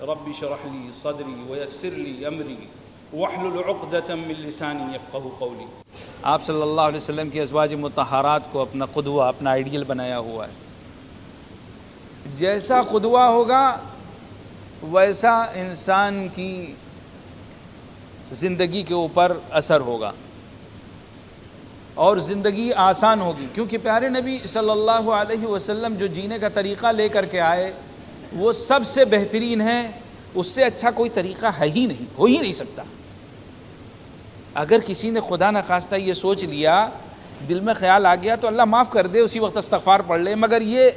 رب اشرح لي صدری ويسر لي امری واحلل عقدۃ من لسانی یفقهوا قولی۔ آپ صلی اللہ علیہ وسلم کی ازواج مطہرات کو اپنا قدوہ، اپنا آئیڈیل بنایا ہوا ہے۔ جیسا قدوہ ہوگا ویسا انسان کی زندگی کے اوپر اثر ہوگا اور زندگی آسان ہوگی، کیونکہ پیارے نبی صلی اللہ علیہ وسلم جو جینے کا طریقہ لے کر کے آئے وہ سب سے بہترین ہے، اس سے اچھا کوئی طریقہ ہے ہی نہیں، ہو ہی نہیں سکتا۔ اگر کسی نے خدا نخواستہ یہ سوچ لیا، دل میں خیال آ گیا تو اللہ معاف کر دے، اسی وقت استغفار پڑھ لے، مگر یہ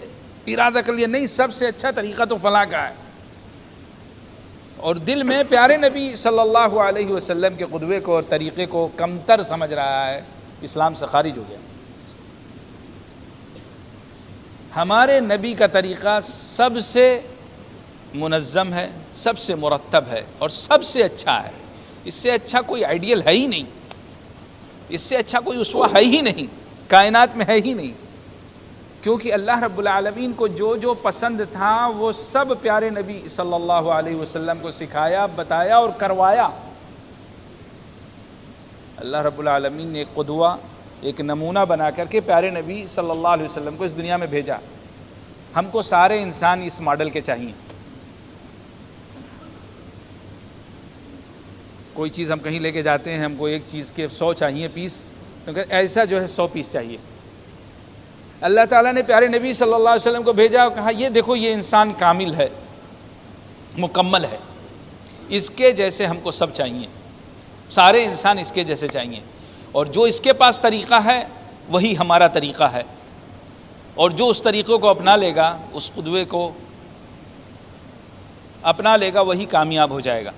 ارادہ کر لیا نہیں سب سے اچھا طریقہ تو فلاں کا ہے، اور دل میں پیارے نبی صلی اللہ علیہ وسلم کے قدوے کو اور طریقے کو کمتر سمجھ رہا ہے، اسلام سے خارج ہو گیا۔ ہمارے نبی کا طریقہ سب سے منظم ہے، سب سے مرتب ہے اور سب سے اچھا ہے۔ اس سے اچھا کوئی آئیڈیل ہے ہی نہیں، اس سے اچھا کوئی اسوہ ہے ہی نہیں، کائنات میں ہے ہی نہیں، کیونکہ اللہ رب العالمین کو جو جو پسند تھا وہ سب پیارے نبی صلی اللہ علیہ وسلم کو سکھایا، بتایا اور کروایا۔ اللہ رب العالمین نے ایک قدوہ، ایک نمونہ بنا کر کے پیارے نبی صلی اللہ علیہ وسلم کو اس دنیا میں بھیجا۔ ہم کو سارے انسان اس ماڈل کے چاہیے۔ کوئی چیز ہم کہیں لے کے جاتے ہیں، ہم کو ایک چیز کے 100 چاہیے پیس، کیونکہ ایسا جو ہے 100 پیس چاہیے۔ اللہ تعالیٰ نے پیارے نبی صلی اللہ علیہ وسلم کو بھیجا اور کہا یہ دیکھو یہ انسان کامل ہے، مکمل ہے، اس کے جیسے ہم کو سب چاہیے، سارے انسان اس کے جیسے چاہیے، اور جو اس کے پاس طریقہ ہے وہی ہمارا طریقہ ہے، اور جو اس طریقے کو اپنا لے گا، اس قدوے کو اپنا لے گا، وہی کامیاب ہو جائے گا۔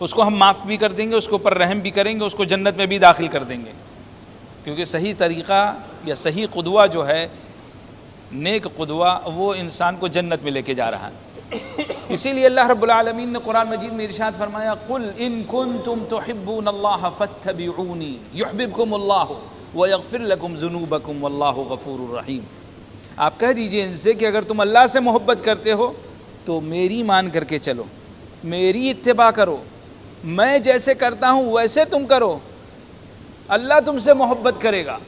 اس کو ہم معاف بھی کر دیں گے، اس کے اوپر رحم بھی کریں گے، اس کو جنت میں بھی داخل کر دیں گے، کیونکہ صحیح طریقہ یا صحیح قدوہ جو ہے، نیک قدوہ، وہ انسان کو جنت میں لے کے جا رہا ہے۔ اسی لیے اللہ رب العالمین نے قرآن مجید میں ارشاد فرمایا قُلْ إِن كُنتُمْ تُحِبُّونَ اللَّهَ فَاتَّبِعُونِي يُحْبِبْكُمُ اللَّهُ وَيَغْفِرْ لَكُمْ ذُنُوبَكُمْ وَاللَّهُ غَفُورٌ رَحِيمٌ۔ آپ کہہ دیجئے ان سے کہ اگر تم اللہ سے محبت کرتے ہو تو میری مان کر کے چلو، میری اتباع کرو، میں جیسے کرتا ہوں ویسے تم کرو، اللہ تم سے محبت کرے گا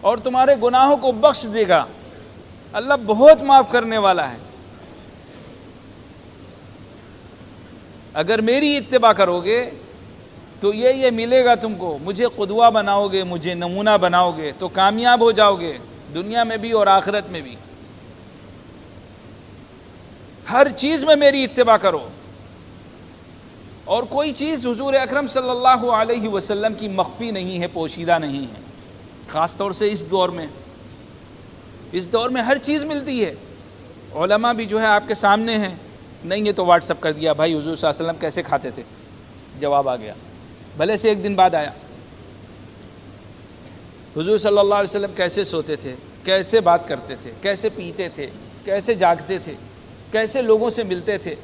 اور تمہارے گناہوں کو بخش دے گا۔ اللہ بہت معاف کرنے والا ہے۔ اگر میری اتباع کرو گے تو یہ ملے گا تم کو، مجھے قدوہ بناؤ گے، مجھے نمونہ بناؤ گے تو کامیاب ہو جاؤ گے، دنیا میں بھی اور آخرت میں بھی۔ ہر چیز میں میری اتباع کرو، اور کوئی چیز حضور اکرم صلی اللہ علیہ وسلم کی مخفی نہیں ہے، پوشیدہ نہیں ہے، خاص طور سے اس دور میں ہر چیز ملتی ہے۔ علماء بھی جو ہے آپ کے سامنے ہیں، نہیں یہ تو واٹس اپ کر دیا بھائی حضور صلی اللہ علیہ وسلم کیسے کھاتے تھے، جواب آ گیا، بھلے سے ایک دن بعد آیا۔ حضور صلی اللہ علیہ وسلم کیسے سوتے تھے، کیسے بات کرتے تھے، کیسے پیتے تھے، کیسے جاگتے تھے، کیسے لوگوں سے ملتے تھے،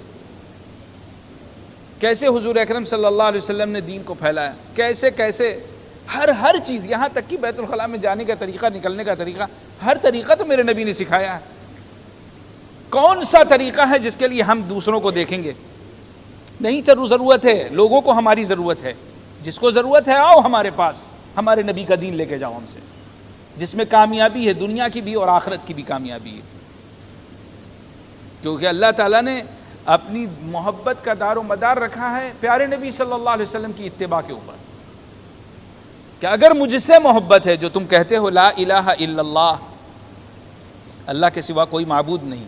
کیسے حضور اکرم صلی اللہ علیہ وسلم نے دین کو پھیلایا، کیسے ہر چیز، یہاں تک کہ بیت الخلاء میں جانے کا طریقہ، نکلنے کا طریقہ، ہر طریقہ تو میرے نبی نے سکھایا ہے۔ کون سا طریقہ ہے جس کے لیے ہم دوسروں کو دیکھیں گے؟ نہیں ضرورت ہے، لوگوں کو ہماری ضرورت ہے، جس کو ضرورت ہے آؤ ہمارے پاس، ہمارے نبی کا دین لے کے جاؤ ہم سے، جس میں کامیابی ہے، دنیا کی بھی اور آخرت کی بھی کامیابی ہے، کیونکہ اللہ تعالیٰ نے اپنی محبت کا دار و مدار رکھا ہے پیارے نبی صلی اللہ علیہ وسلم کی اتباع کے اوپر، کہ اگر مجھ سے محبت ہے، جو تم کہتے ہو لا الہ الا اللہ، اللہ کے سوا کوئی معبود نہیں،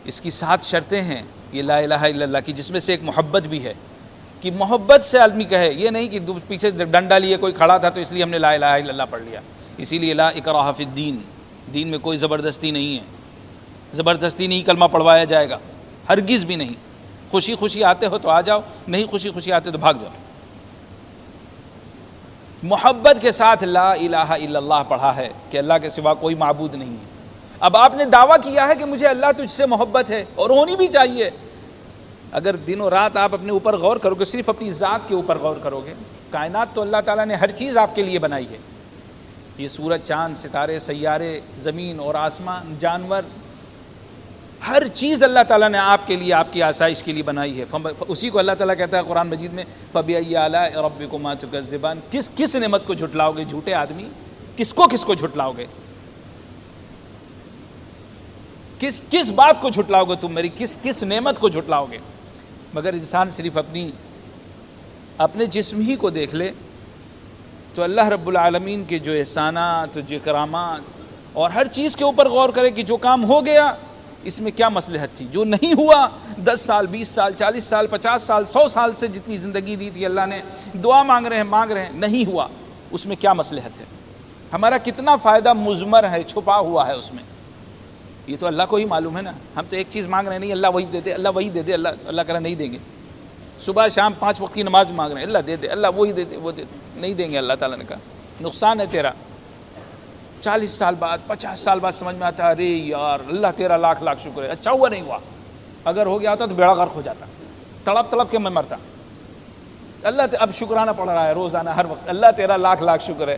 اس کی 7 شرطیں ہیں یہ لا الہ الا اللہ کی، جس میں سے ایک محبت بھی ہے، کہ محبت سے آدمی کہے، یہ نہیں کہ پیچھے ڈنڈا لیے کوئی کھڑا تھا تو اس لیے ہم نے لا الہ الا اللہ پڑھ لیا۔ اسی لیے لا اکراہ فی الدین، دین میں کوئی زبردستی نہیں ہے، زبردستی نہیں کلمہ پڑھوایا جائے گا، ہرگز بھی نہیں۔ خوشی خوشی آتے ہو تو آ جاؤ، نہیں خوشی خوشی آتے تو بھاگ جاؤ۔ محبت کے ساتھ لا الہ الا اللہ پڑھا ہے کہ اللہ کے سوا کوئی معبود نہیں ہے۔ اب آپ نے دعویٰ کیا ہے کہ مجھے اللہ تجھ سے محبت ہے، اور ہونی بھی چاہیے۔ اگر دن و رات آپ اپنے اوپر غور کرو گے، صرف اپنی ذات کے اوپر غور کرو گے، کائنات تو اللہ تعالیٰ نے ہر چیز آپ کے لیے بنائی ہے، یہ سورج، چاند، ستارے، سیارے، زمین اور آسمان، جانور، ہر چیز اللہ تعالیٰ نے آپ کے لیے، آپ کی آسائش کے لیے بنائی ہے. اسی کو اللہ تعالیٰ کہتا ہے قرآن مجید میں فَبِأَيِّ آلَاءِ رَبِّكُمَا تُكَذِّبَانِ. کس نعمت کو جھٹلاؤ گے جھوٹے آدمی؟ کس کو جھٹلاؤ گے؟ کس بات کو جھٹلاؤ گے تم میری؟ کس نعمت کو جھٹلاؤ گے؟ مگر انسان صرف اپنے جسم ہی کو دیکھ لے تو اللہ رب العالمین کے جو احسانات، جو کرامات اور ہر چیز کے اوپر غور کرے کہ جو کام ہو گیا اس میں کیا مصلحت تھی، جو نہیں ہوا 10 سال 20 سال 40 سال 50 سال 100 سال سے جتنی زندگی دی تھی اللہ نے، دعا مانگ رہے ہیں نہیں ہوا، اس میں کیا مصلحت ہے، ہمارا کتنا فائدہ مضمر ہے، چھپا ہوا ہے اس میں. یہ تو اللہ کو ہی معلوم ہے نا. ہم تو ایک چیز مانگ رہے ہیں، نہیں اللہ وہی دے دے، اللہ وہی دے دے، اللہ کرا نہیں دیں گے. صبح شام 5 وقت کی نماز مانگ رہے ہیں، اللہ دے دے، اللہ وہی دے دے، وہ دے دے، نہیں دیں گے. اللہ تعالیٰ نے کہا نقصان ہے تیرا. 40 سال بعد 50 سال بعد سمجھ میں آتا ہے ارے یار اللہ تیرا لاکھ شکر ہے، اچھا ہوا نہیں ہوا. اگر ہو گیا ہوتا تو بیڑا غرق ہو جاتا، تڑپ کے میں مرتا. اللہ اب شکرانہ پڑھ رہا ہے روزانہ ہر وقت. اللہ تیرا لاکھ شکر ہے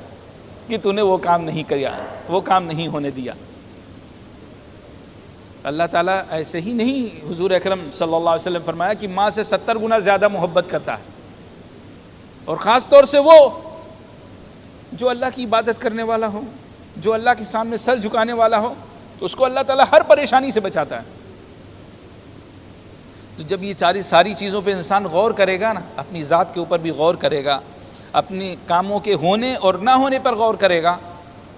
کہ تو نے وہ کام نہیں کیا، وہ کام نہیں ہونے دیا. اللہ تعالیٰ ایسے ہی نہیں، حضور اکرم صلی اللہ علیہ وسلم فرمایا کہ ماں سے 70 گنا زیادہ محبت کرتا ہے. اور خاص طور سے وہ جو اللہ کی عبادت کرنے والا ہو، جو اللہ کے سامنے سر جھکانے والا ہو، تو اس کو اللہ تعالیٰ ہر پریشانی سے بچاتا ہے. تو جب یہ ساری چیزوں پہ انسان غور کرے گا نا، اپنی ذات کے اوپر بھی غور کرے گا، اپنی کاموں کے ہونے اور نہ ہونے پر غور کرے گا،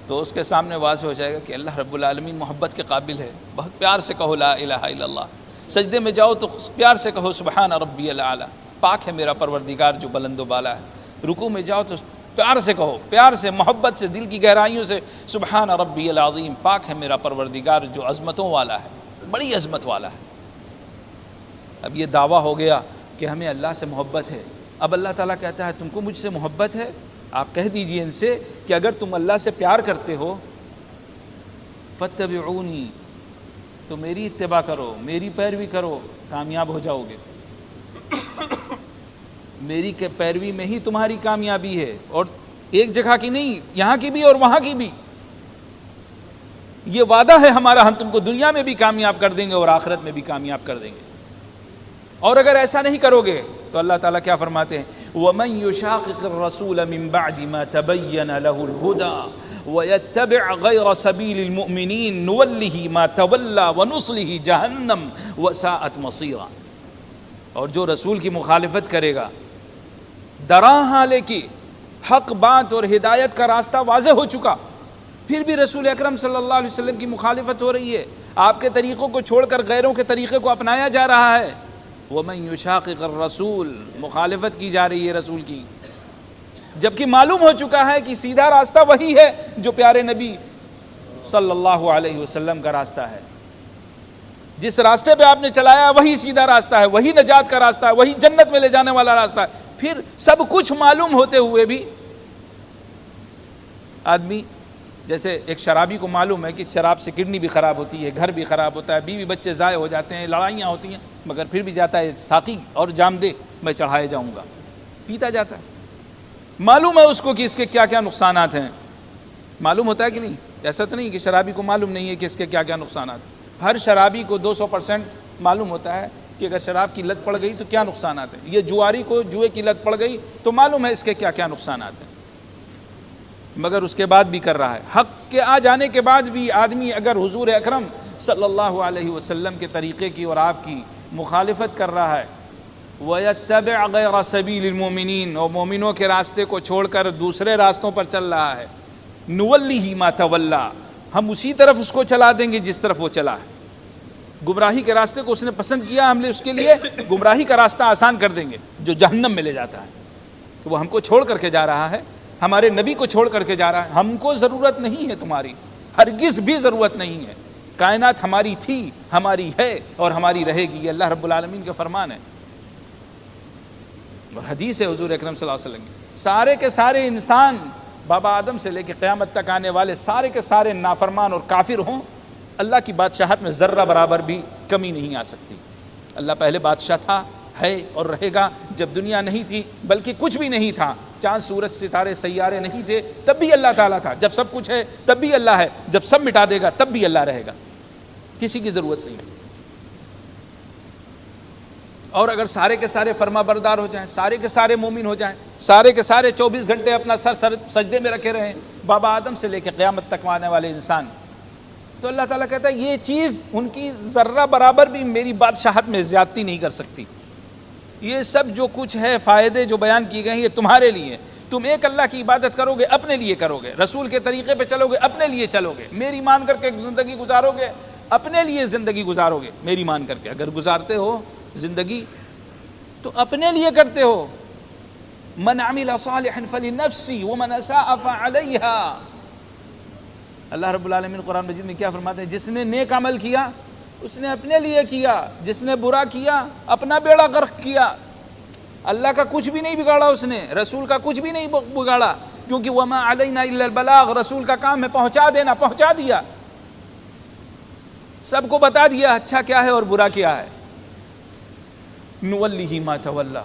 تو اس کے سامنے واضح ہو جائے گا کہ اللہ رب العالمین محبت کے قابل ہے. بہت پیار سے کہو لا الہ الا اللہ. سجدے میں جاؤ تو پیار سے کہو سبحان ربی الاعلی، پاک ہے میرا پروردگار جو بلند و بالا ہے. رکوع میں جاؤ تو پیار سے کہو، پیار سے، محبت سے، دل کی گہرائیوں سے سبحان ربی العظیم، پاک ہے میرا پروردگار جو عظمتوں والا ہے، بڑی عظمت والا ہے. اب یہ دعویٰ ہو گیا کہ ہمیں اللہ سے محبت ہے. اب اللہ تعالیٰ کہتا ہے تم کو مجھ سے محبت ہے؟ آپ کہہ دیجئے ان سے کہ اگر تم اللہ سے پیار کرتے ہو فاتبعونی، تو میری اتباع کرو، میری پیروی کرو، کامیاب ہو جاؤ گے. میری پیروی میں ہی تمہاری کامیابی ہے، اور ایک جگہ کی نہیں، یہاں کی بھی اور وہاں کی بھی. یہ وعدہ ہے ہمارا، ہم تم کو دنیا میں بھی کامیاب کر دیں گے اور آخرت میں بھی کامیاب کر دیں گے. اور اگر ایسا نہیں کرو گے تو اللہ تعالیٰ کیا فرماتے ہیں وَمَن يُشَاقِقِ الرَّسُولَ مِن بَعْدِ مَا تَبَيَّنَ لَهُ الْهُدَى وَيَتَّبِعْ غَيْرَ سَبِيلِ الْمُؤْمِنِينَ نُوَلِّهِ مَا تَوَلَّى وَنُصْلِهِ جَهَنَّمَ وَسَاءَتْ مَصِيرًا. اور جو رسول کی مخالفت کرے گا، دراں حالے کی حق بات اور ہدایت کا راستہ واضح ہو چکا، پھر بھی رسول اکرم صلی اللہ علیہ وسلم کی مخالفت ہو رہی ہے، آپ کے طریقوں کو چھوڑ کر غیروں کے طریقے کو اپنایا جا رہا ہے. وَمَن يُشَاقِقِ الرَّسُولَ، مخالفت کی جا رہی ہے رسول کی، جبکہ معلوم ہو چکا ہے کہ سیدھا راستہ وہی ہے جو پیارے نبی صلی اللہ علیہ وسلم کا راستہ ہے. جس راستے پہ آپ نے چلایا وہی سیدھا راستہ ہے، وہی نجات کا راستہ ہے، وہی جنت میں لے جانے والا راستہ ہے. پھر سب کچھ معلوم ہوتے ہوئے بھی آدمی، جیسے ایک شرابی کو معلوم ہے کہ شراب سے کڈنی بھی خراب ہوتی ہے، گھر بھی خراب ہوتا ہے، بیوی بچے ضائع ہو جاتے ہیں، لڑائیاں ہوتی ہیں، مگر پھر بھی جاتا ہے ساقی اور جام دے میں چڑھائے جاؤں گا، پیتا جاتا ہے. معلوم ہے اس کو کہ اس کے کیا کیا نقصانات ہیں. معلوم ہوتا ہے کہ نہیں؟ ایسا تو نہیں کہ شرابی کو معلوم نہیں ہے کہ اس کے کیا کیا نقصانات ہیں. ہر شرابی کو 200% معلوم ہوتا ہے کہ اگر شراب کی لت پڑ گئی تو کیا نقصانات ہیں. یہ جواری کو جوئے کی لت پڑ گئی تو معلوم ہے اس کے کیا کیا نقصانات ہیں، مگر اس کے بعد بھی کر رہا ہے. حق کے آ جانے کے بعد بھی آدمی اگر حضور اکرم صلی اللہ علیہ وسلم کے طریقے کی اور آپ کی مخالفت کر رہا ہے، وَيَتَّبِعْ غَيْرَ سَبِيلِ الْمُؤْمِنِينَ، اور مومنوں کے راستے کو چھوڑ کر دوسرے راستوں پر چل رہا ہے، نُوَلِّهِ مَا تَوَلَّى، ہم اسی طرف اس کو چلا دیں گے جس طرف وہ چلا ہے. گمراہی کے راستے کو اس نے پسند کیا، ہم نے اس کے لیے گمراہی کا راستہ آسان کر دیں گے جو جہنم میں لے جاتا ہے. تو وہ ہم کو چھوڑ کر کے جا رہا ہے، ہمارے نبی کو چھوڑ کر کے جا رہا ہے. ہم کو ضرورت نہیں ہے تمہاری، ہرگز بھی ضرورت نہیں ہے. کائنات ہماری تھی، ہماری ہے اور ہماری رہے گی. یہ اللہ رب العالمین کا فرمان ہے اور حدیث ہے حضور اکرم صلی اللہ علیہ وسلم کی. سارے کے سارے انسان، بابا آدم سے لے کے قیامت تک آنے والے سارے کے سارے نافرمان اور کافر ہوں، اللہ کی بادشاہت میں ذرہ برابر بھی کمی نہیں آ سکتی. اللہ پہلے بادشاہ تھا، ہے اور رہے گا. جب دنیا نہیں تھی بلکہ کچھ بھی نہیں تھا، چاند سورج ستارے سیارے نہیں تھے، تب بھی اللہ تعالیٰ تھا. جب سب کچھ ہے تب بھی اللہ ہے، جب سب مٹا دے گا تب بھی اللہ رہے گا. کسی کی ضرورت نہیں. اور اگر سارے کے سارے فرما بردار ہو جائیں، سارے کے سارے مومن ہو جائیں، سارے کے سارے 24 گھنٹے اپنا سر سجدے میں رکھے رہیں، بابا آدم سے لے کے قیامت تک آنے والے انسان، تو اللہ تعالیٰ کہتا ہے یہ چیز ان کی ذرہ برابر بھی میری بادشاہت میں زیادتی نہیں کر سکتی. یہ سب جو کچھ ہے فائدے جو بیان کی گئے ہیں یہ تمہارے لیے. تم ایک اللہ کی عبادت کرو گے اپنے لیے کرو گے، رسول کے طریقے پہ چلو گے اپنے لیے چلو گے، میری مان کر کے زندگی گزارو گے اپنے لیے زندگی گزارو گے، میری مان کر کے اگر گزارتے ہو زندگی تو اپنے لیے کرتے ہو. من عمل صالحا فلنفسه ومن اساء فعليها. اللہ رب العالمین قرآن مجید میں کیا فرماتے ہیں؟ جس نے نیک عمل کیا اس نے اپنے لیے کیا، جس نے برا کیا اپنا بیڑا غرق کیا. اللہ کا کچھ بھی نہیں بگاڑا اس نے، رسول کا کچھ بھی نہیں بگاڑا، کیونکہ وما علینا الا البلاغ، رسول کا کام ہے پہنچا دینا، پہنچا دیا، سب کو بتا دیا اچھا کیا ہے اور برا کیا ہے. نولیہ ما تولی،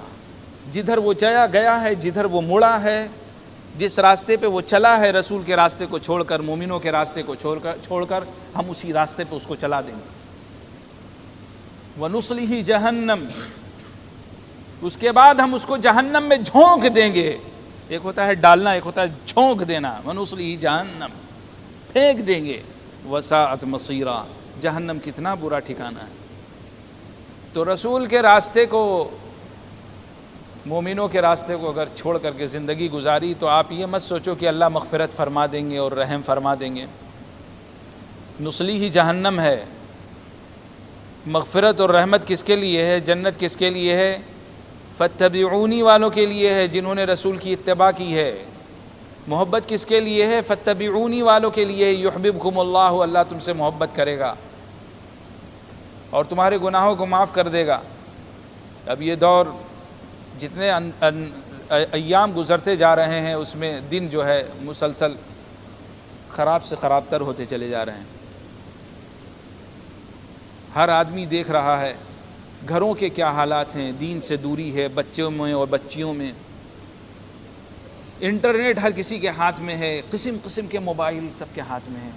جدھر وہ گیا ہے، جدھر وہ مڑا ہے، جس راستے پہ وہ چلا ہے رسول کے راستے کو چھوڑ کر، مومنوں کے راستے کو چھوڑ کر ہم اسی راستے پہ اس کو چلا دیں گے. وَنُصْلِهِ جہنم، اس کے بعد ہم اس کو جہنم میں جھونک دیں گے. ایک ہوتا ہے ڈالنا، ایک ہوتا ہے جھونک دینا. وَنُصْلِهِ جہنم، پھینک دیں گے. وَسَاءَتْ مَصِيرًا، جہنم کتنا برا ٹھکانہ ہے. تو رسول کے راستے کو، مومنوں کے راستے کو اگر چھوڑ کر کے زندگی گزاری تو آپ یہ مت سوچو کہ اللہ مغفرت فرما دیں گے اور رحم فرما دیں گے. نصلیہ جہنم ہے. مغفرت اور رحمت کس کے لیے ہے؟ جنت کس کے لیے ہے؟ فاتبعونی والوں کے لیے ہے جنہوں نے رسول کی اتباع کی ہے. محبت کس کے لیے ہے؟ فاتبعونی والوں کے لیے. یحببکم اللہ، اللہ تم سے محبت کرے گا اور تمہارے گناہوں کو معاف کر دے گا. اب یہ دور جتنے ایام گزرتے جا رہے ہیں اس میں دن جو ہے مسلسل خراب سے خراب تر ہوتے چلے جا رہے ہیں. ہر آدمی دیکھ رہا ہے گھروں کے کیا حالات ہیں، دین سے دوری ہے بچوں میں اور بچیوں میں. انٹرنیٹ ہر کسی کے ہاتھ میں ہے، قسم قسم کے موبائل سب کے ہاتھ میں ہیں.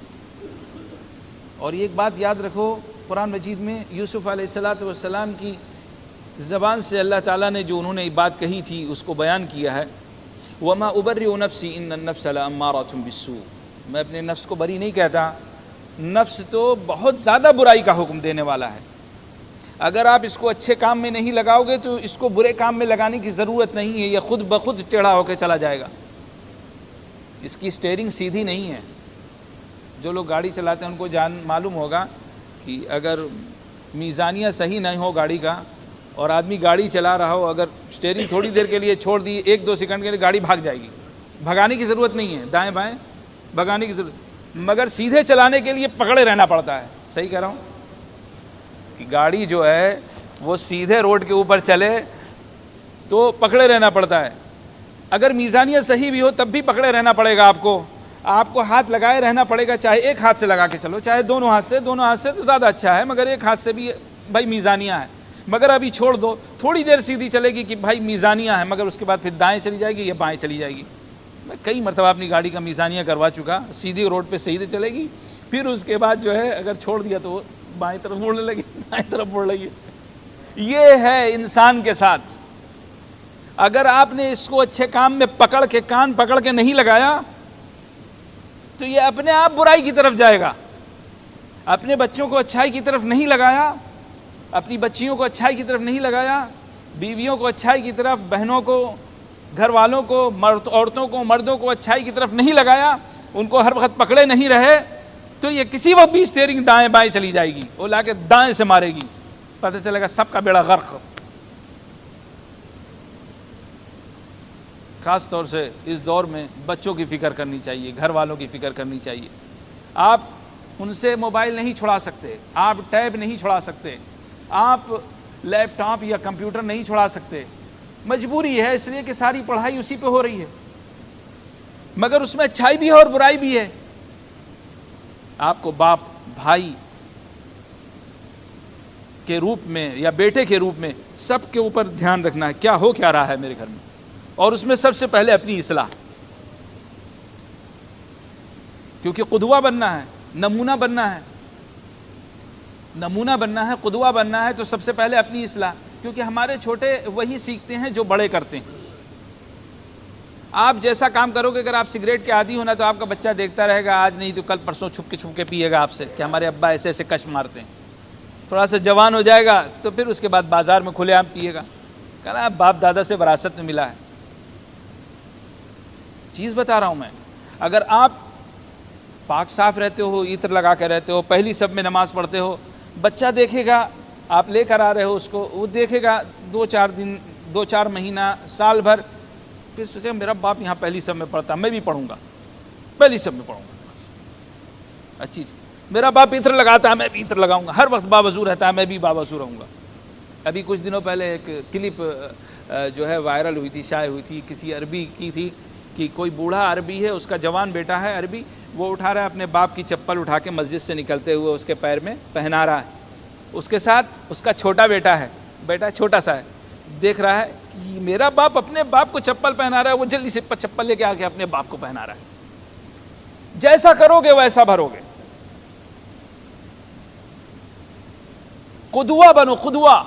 اور ایک بات یاد رکھو، قرآن مجید میں یوسف علیہ السلام کی زبان سے اللہ تعالیٰ نے جو انہوں نے بات کہی تھی اس کو بیان کیا ہے. وَمَا أُبَرِّئُ نَفْسِي إِنَّ النَّفْسَ لَأَمَّارَةٌ بِالسُّوءِ، میں اپنے نفس کو بری نہیں کہتا، نفس تو بہت زیادہ برائی کا حکم دینے والا ہے. اگر آپ اس کو اچھے کام میں نہیں لگاؤ گے تو اس کو برے کام میں لگانے کی ضرورت نہیں ہے، یہ خود بخود ٹیڑھا ہو کے چلا جائے گا. اس کی سٹیئرنگ سیدھی نہیں ہے. جو لوگ گاڑی چلاتے ہیں ان کو معلوم ہوگا کہ اگر میزانیہ صحیح نہیں ہو گاڑی کا اور آدمی گاڑی چلا رہا ہو، اگر سٹیئرنگ تھوڑی دیر کے لیے چھوڑ دی، 1-2 سیکنڈ کے لیے گاڑی بھاگ جائے گی. بھگانے کی ضرورت نہیں ہے، دائیں بائیں بھگانے کی ضرورت، مگر سیدھے چلانے کے لیے پکڑے رہنا پڑتا ہے. صحیح کہہ رہا ہوں کہ گاڑی جو ہے وہ سیدھے روڈ کے اوپر چلے تو پکڑے رہنا پڑتا ہے. اگر میزانیہ صحیح بھی ہو تب بھی پکڑے رہنا پڑے گا. آپ کو ہاتھ لگائے رہنا پڑے گا، چاہے ایک ہاتھ سے لگا کے چلو، چاہے دونوں ہاتھ سے تو زیادہ اچھا ہے، مگر ایک ہاتھ سے بھی بھائی میزانیہ ہے. مگر ابھی چھوڑ دو، تھوڑی دیر سیدھی چلے گی کہ بھائی میزانیہ ہے، مگر اس کے بعد پھر دائیں چلی جائے گی یا بائیں چلی جائے گی. میں کئی مرتبہ اپنی گاڑی کا میزانیہ کروا چکا، سیدھی روڈ پہ سیدھے چلے گی، پھر اس کے بعد جو ہے اگر چھوڑ دیا تو وہ بائیں طرف مڑنے لگی، دائیں طرف مڑ لگی. یہ ہے انسان کے ساتھ. اگر آپ نے اس کو اچھے کام میں پکڑ کے، کان پکڑ کے نہیں لگایا تو یہ اپنے آپ برائی کی طرف جائے گا. اپنے بچوں کو اچھائی کی طرف نہیں لگایا، اپنی بچیوں کو اچھائی کی طرف نہیں لگایا، بیویوں کو اچھائی کی طرف، بہنوں کو، گھر والوں کو، عورتوں کو، مردوں کو اچھائی کی طرف نہیں لگایا، ان کو ہر وقت پکڑے نہیں رہے، تو یہ کسی وقت بھی سٹیئرنگ دائیں بائیں چلی جائے گی، وہ لا کے دائیں سے مارے گی، پتہ چلے گا سب کا بیڑا غرق. خاص طور سے اس دور میں بچوں کی فکر کرنی چاہیے، گھر والوں کی فکر کرنی چاہیے. آپ ان سے موبائل نہیں چھڑا سکتے، آپ ٹیب نہیں چھڑا سکتے، آپ لیپ ٹاپ یا کمپیوٹر نہیں چھڑا سکتے. مجبوری ہے، اس لیے کہ ساری پڑھائی اسی پہ ہو رہی ہے، مگر اس میں اچھائی بھی ہے اور برائی بھی ہے. آپ کو باپ، بھائی کے روپ میں یا بیٹے کے روپ میں سب کے اوپر دھیان رکھنا ہے کیا ہو کیا رہا ہے میرے گھر میں، اور اس میں سب سے پہلے اپنی اصلاح، کیونکہ قدوہ بننا ہے، نمونہ بننا ہے، قدوہ بننا ہے، تو سب سے پہلے اپنی اصلاح. کیونکہ ہمارے چھوٹے وہی سیکھتے ہیں جو بڑے کرتے ہیں. آپ جیسا کام کرو گے، اگر آپ سگریٹ کے عادی ہونا تو آپ کا بچہ دیکھتا رہے گا، آج نہیں تو کل پرسوں چھپ کے پیے گا آپ سے کہ ہمارے ابا ایسے ایسے کش مارتے ہیں. تھوڑا سا جوان ہو جائے گا تو پھر اس کے بعد بازار میں کھلے عام پیے گا. کہنا باپ دادا سے وراثت میں ملا ہے. چیز بتا رہا ہوں میں. اگر آپ پاک صاف رہتے ہو، عطر لگا کے رہتے ہو، پہلی سب میں نماز پڑھتے ہو، بچہ دیکھے گا آپ لے کر آ رہے ہو اس کو، وہ دیکھے گا 2-4 دن 2-4 مہینہ سال بھر، پھر سوچے میرا باپ یہاں پہلی سب میں پڑھتا، میں بھی پڑھوں گا، پہلی سب میں پڑھوں گا. اچھی چیز. میرا باپ عطر لگاتا ہے، میں بھی عطر لگاؤں گا. ہر وقت باوضو رہتا ہے، میں بھی باوضو رہوں گا. ابھی کچھ دنوں پہلے ایک کلپ جو ہے وائرل ہوئی تھی، شائع ہوئی تھی، کسی عربی کی تھی کہ کوئی بوڑھا عربی ہے، اس کا جوان بیٹا ہے عربی، وہ اٹھا رہا ہے اپنے باپ کی چپل، اٹھا کے مسجد سے نکلتے ہوئے اس کے پیر میں پہنا رہا ہے. اس کے ساتھ اس کا چھوٹا بیٹا ہے، بیٹا چھوٹا سا ہے، دیکھ رہا ہے کہ میرا باپ اپنے باپ کو چپل پہنا رہا ہے، وہ جلدی سے چپل لے کے آ کے اپنے باپ کو پہنا رہا ہے. جیسا کرو گے ویسا بھرو گے. قدوہ بنو قدوہ.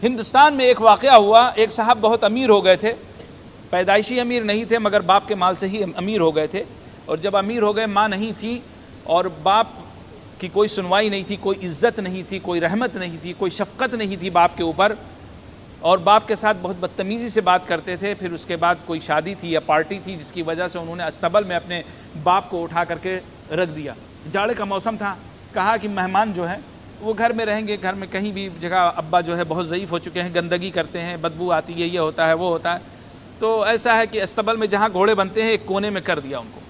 ہندوستان میں ایک واقعہ ہوا، ایک صاحب بہت امیر ہو گئے تھے، پیدائشی امیر نہیں تھے مگر باپ کے مال سے ہی امیر ہو گئے تھے. اور جب امیر ہو گئے، ماں نہیں تھی اور باپ کی کوئی سنوائی نہیں تھی، کوئی عزت نہیں تھی، کوئی رحمت نہیں تھی، کوئی شفقت نہیں تھی باپ کے اوپر، اور باپ کے ساتھ بہت بدتمیزی سے بات کرتے تھے. پھر اس کے بعد کوئی شادی تھی یا پارٹی تھی جس کی وجہ سے انہوں نے استبل میں اپنے باپ کو اٹھا کر کے رکھ دیا. جاڑے کا موسم تھا. کہا کہ مہمان جو ہیں وہ گھر میں رہیں گے، گھر میں کہیں بھی جگہ ابا جو ہے بہت ضعیف ہو چکے ہیں، گندگی کرتے ہیں، بدبو آتی ہے، یہ ہوتا ہے وہ ہوتا ہے. تو ایسا ہے کہ استبل میں جہاں گھوڑے بنتے ہیں ایک کونے میں کر دیا ان کو.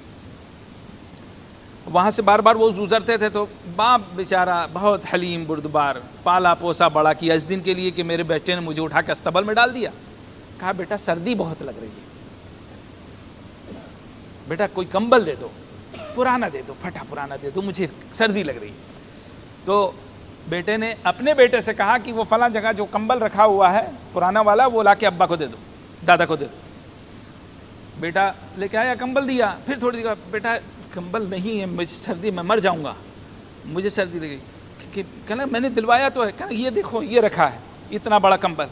وہاں سے بار بار وہ گزرتے تھے تو باپ بیچارہ بہت حلیم بردبار، پالا پوسا بڑا کیا اس دن کے لیے کہ میرے بیٹے نے مجھے اٹھا کے استبل میں ڈال دیا. کہا بیٹا سردی بہت لگ رہی ہے، بیٹا کوئی کمبل دے دو، پرانا دے دو، پھٹا پرانا دے دو، مجھے سردی لگ رہی ہے. تو بیٹے نے اپنے بیٹے سے کہا کہ وہ فلاں جگہ جو کمبل رکھا ہوا ہے پرانا والا وہ لا کے ابا کو دے دو، دادا کو دے دو. بیٹا لے کے آیا، کمبل دیا. پھر تھوڑی دیر بیٹا کمبل نہیں ہے، مجھے سردی میں مر جاؤں گا، مجھے سردی لگے گی. کہنا میں نے دلوایا تو ہے. کہنا یہ دیکھو یہ رکھا ہے اتنا بڑا کمبل،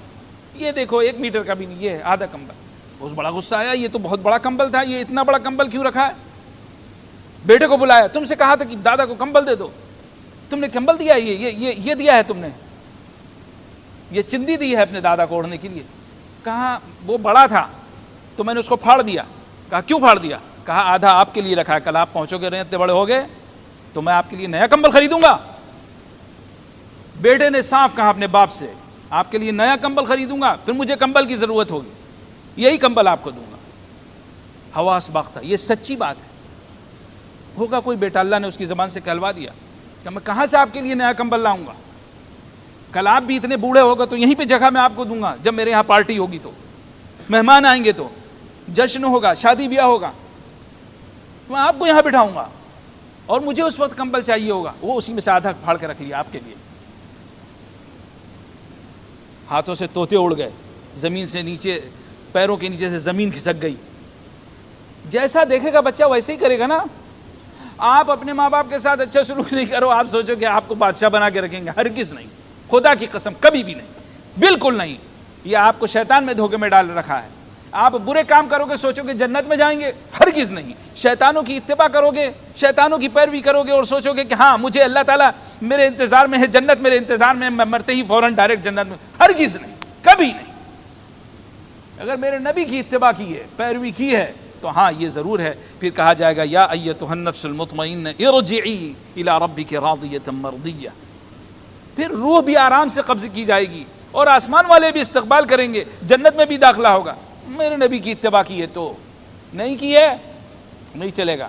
یہ دیکھو 1 میٹر کا بھی نہیں، یہ آدھا کمبل. اس بڑا غصہ آیا، یہ تو بہت بڑا کمبل تھا، یہ اتنا بڑا کمبل کیوں رکھا ہے؟ بیٹے کو بلایا، تم سے کہا تھا کہ دادا کو کمبل دے دو، تم نے کمبل دیا، یہ دیا ہے تم نے، یہ چندی دی ہے اپنے دادا کو اوڑھنے کے لیے. کہا وہ بڑا تھا تو میں نے اس کو پھاڑ دیا. کہا کیوں پھاڑ دیا؟ کہا آدھا آپ کے لیے رکھا ہے، کل آپ پہنچو گے، اتنے بڑے ہو گئے تو میں آپ کے لیے نیا کمبل خریدوں گا. بیٹے نے صاف کہا اپنے باپ سے، آپ کے لیے نیا کمبل خریدوں گا، پھر مجھے کمبل کی ضرورت ہوگی، یہی کمبل آپ کو دوں گا. حواس باختہ. یہ سچی بات ہے. ہوگا کوئی بیٹا، اللہ نے اس کی زبان سے کہلوا دیا کہ میں کہاں سے آپ کے لیے نیا کمبل لاؤں گا، کل آپ بھی اتنے بوڑھے ہوگا تو یہیں پہ جگہ میں آپ کو دوں گا. جب میرے یہاں پارٹی ہوگی تو مہمان آئیں گے تو جشن ہوگا، شادی بیاہ ہوگا، میں آپ کو یہاں بٹھاؤں گا اور مجھے اس وقت کمبل چاہیے ہوگا. وہ اسی میں سے آدھا پھاڑ کے رکھ لیا آپ کے لیے. ہاتھوں سے طوطے اڑ گئے، زمین سے نیچے، پیروں کے نیچے سے زمین کھسک گئی. جیسا دیکھے گا بچہ ویسے ہی کرے گا نا. آپ اپنے ماں باپ کے ساتھ اچھا سلوک نہیں کرو، آپ سوچو کہ آپ کو بادشاہ بنا کے رکھیں گے. ہرگز نہیں، خدا کی قسم کبھی بھی نہیں، بالکل نہیں. یہ آپ کو شیطان میں دھوکے میں ڈال رکھا ہے. آپ برے کام کرو گے سوچو گے جنت میں جائیں گے، ہرگز نہیں. شیطانوں کی اتباع کرو گے، شیطانوں کی پیروی کرو گے اور سوچو گے کہ ہاں مجھے اللہ تعالیٰ میرے انتظار میں ہے، جنت میرے انتظار میں، میں مرتے ہی فوراً ڈائریکٹ جنت میں، ہرگز نہیں، کبھی نہیں. اگر میرے نبی کی اتباع کی ہے، پیروی کی ہے تو ہاں یہ ضرور ہے. پھر کہا جائے گا یا ایتھا النفس المطمئنہ ارجعی الی ربک راضیۃ مرضیہ. پھر روح بھی آرام سے قبض کی جائے گی اور آسمان والے بھی استقبال کریں گے، جنت میں بھی داخلہ ہوگا. میرے نبی کی اتباع کی ہے تو نہیں کی ہے نہیں چلے گا.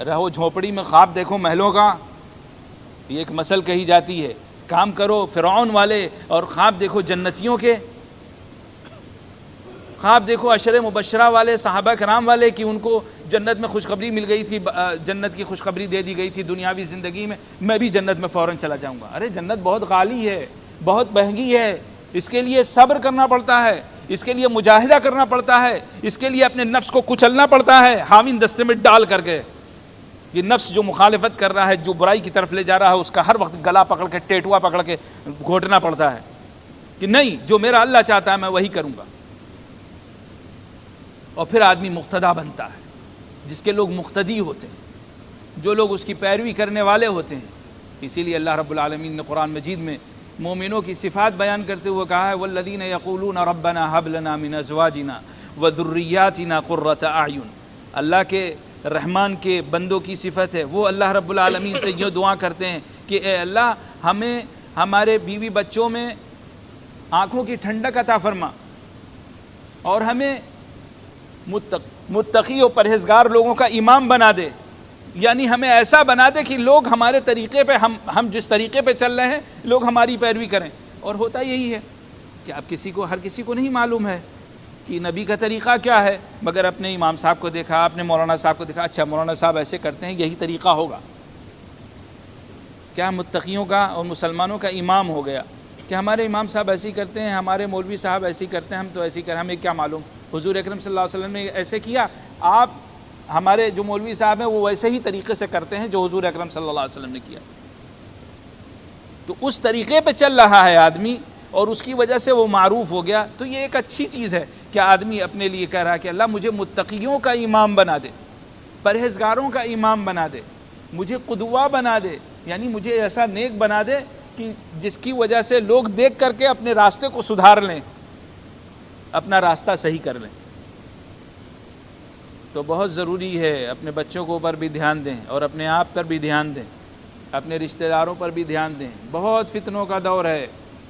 رہو جھونپڑی میں خواب دیکھو محلوں کا، یہ ایک مثل کہی جاتی ہے. کام کرو فرعون والے اور خواب دیکھو جنتیوں کے. خواب دیکھو عشر مبشرہ والے، صحابہ کرام والے، کہ ان کو جنت میں خوشخبری مل گئی تھی، جنت کی خوشخبری دے دی گئی تھی دنیاوی زندگی میں بھی جنت میں فوراً چلا جاؤں گا. ارے جنت بہت غالی ہے، بہت مہنگی ہے، اس کے لیے صبر کرنا پڑتا ہے، اس کے لیے مجاہدہ کرنا پڑتا ہے، اس کے لیے اپنے نفس کو کچلنا پڑتا ہے حاوین دستے میں ڈال کر کے. یہ نفس جو مخالفت کر رہا ہے، جو برائی کی طرف لے جا رہا ہے، اس کا ہر وقت گلا پکڑ کے، ٹیٹوا پکڑ کے گھوٹنا پڑتا ہے. کہ نہیں جو میرا اللہ چاہتا ہے میں وہی کروں گا، اور پھر آدمی مقتدا بنتا ہے، جس کے لوگ مقتدی ہوتے ہیں، جو لوگ اس کی پیروی کرنے والے ہوتے ہیں۔ اسی لیے اللہ رب العالمین نے قرآن مجید میں مومنوں کی صفات بیان کرتے ہوئے کہا ہے والذین یقولون ربنا هب لنا من ازواجنا وذریاتنا قرۃ اعین۔ اللہ کے رحمان کے بندوں کی صفت ہے، وہ اللہ رب العالمین سے یوں دعا کرتے ہیں کہ اے اللہ ہمیں ہمارے بیوی بچوں میں آنکھوں کی ٹھنڈک عطا فرما، اور ہمیں متقی و پرہیزگار لوگوں کا امام بنا دے، یعنی ہمیں ایسا بنا دے کہ لوگ ہمارے طریقے پہ ہم جس طریقے پہ چل رہے ہیں لوگ ہماری پیروی کریں۔ اور ہوتا یہی ہے کہ اب ہر کسی کو نہیں معلوم ہے کہ نبی کا طریقہ کیا ہے، مگر اپنے امام صاحب کو دیکھا، اپنے مولانا صاحب کو دیکھا، اچھا مولانا صاحب ایسے کرتے ہیں یہی طریقہ ہوگا، کیا متقیوں کا اور مسلمانوں کا امام ہو گیا کہ ہمارے امام صاحب ایسے ہی کرتے ہیں، ہمارے مولوی صاحب ایسے ہی کرتے ہیں، ہم تو ایسے ہی کریں، ہمیں کیا معلوم حضور اکرم صلی اللہ علیہ وسلم نے ایسے کیا، آپ ہمارے جو مولوی صاحب ہیں وہ ویسے ہی طریقے سے کرتے ہیں جو حضور اکرم صلی اللہ علیہ وسلم نے کیا۔ تو اس طریقے پہ چل رہا ہے آدمی اور اس کی وجہ سے وہ معروف ہو گیا، تو یہ ایک اچھی چیز ہے کہ آدمی اپنے لیے کہہ رہا ہے کہ اللہ مجھے متقیوں کا امام بنا دے، پرہیزگاروں کا امام بنا دے، مجھے قدوہ بنا دے، یعنی مجھے ایسا نیک بنا دے کہ جس کی وجہ سے لوگ دیکھ کر کے اپنے راستے کو سدھار لیں، اپنا راستہ صحیح کر لیں۔ تو بہت ضروری ہے اپنے بچوں کو اوپر بھی دھیان دیں اور اپنے آپ پر بھی دھیان دیں، اپنے رشتہ داروں پر بھی دھیان دیں۔ بہت فتنوں کا دور ہے،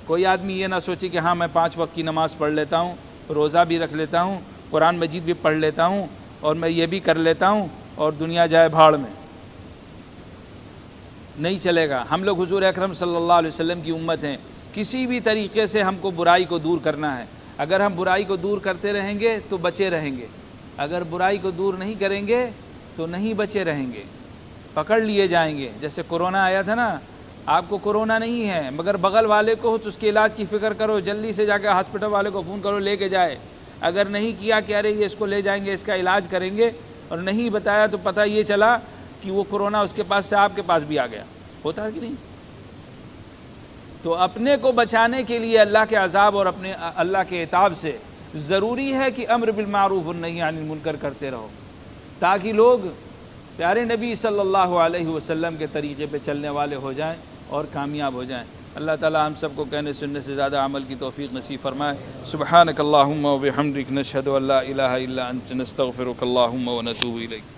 کوئی آدمی یہ نہ سوچے کہ ہاں میں 5 وقت کی نماز پڑھ لیتا ہوں، روزہ بھی رکھ لیتا ہوں، قرآن مجید بھی پڑھ لیتا ہوں اور میں یہ بھی کر لیتا ہوں اور دنیا جائے بھاڑ میں۔ نہیں چلے گا۔ ہم لوگ حضور اکرم صلی اللہ علیہ وسلم کی امت ہیں، کسی بھی طریقے سے ہم کو برائی کو دور کرنا ہے۔ اگر ہم برائی کو دور کرتے رہیں گے تو بچے رہیں گے، اگر برائی کو دور نہیں کریں گے تو نہیں بچے رہیں گے، پکڑ لیے جائیں گے۔ جیسے کرونا آیا تھا نا، آپ کو کرونا نہیں ہے مگر بغل والے کو ہو تو اس کے علاج کی فکر کرو، جلدی سے جا کے ہاسپٹل والے کو فون کرو لے کے جائے۔ اگر نہیں کیا کہ ارے یہ اس کو لے جائیں گے، اس کا علاج کریں گے، اور نہیں بتایا تو پتہ یہ چلا کہ وہ کرونا اس کے پاس سے آپ کے پاس بھی آ گیا۔ ہوتا ہے کہ نہیں؟ تو اپنے کو بچانے کے لیے اللہ کے عذاب اور اپنے اللہ کے عتاب سے ضروری ہے کہ امر بالمعروف والنہی عن المنکر کرتے رہو، تاکہ لوگ پیارے نبی صلی اللہ علیہ وسلم کے طریقے پہ چلنے والے ہو جائیں اور کامیاب ہو جائیں۔ اللہ تعالی ہم سب کو کہنے سننے سے زیادہ عمل کی توفیق نصیب فرمائے۔ سبحانک اللہم و بحمدک، نشہد ان لا الہ الا انت، نستغفرک اللہم و نتوب الیک۔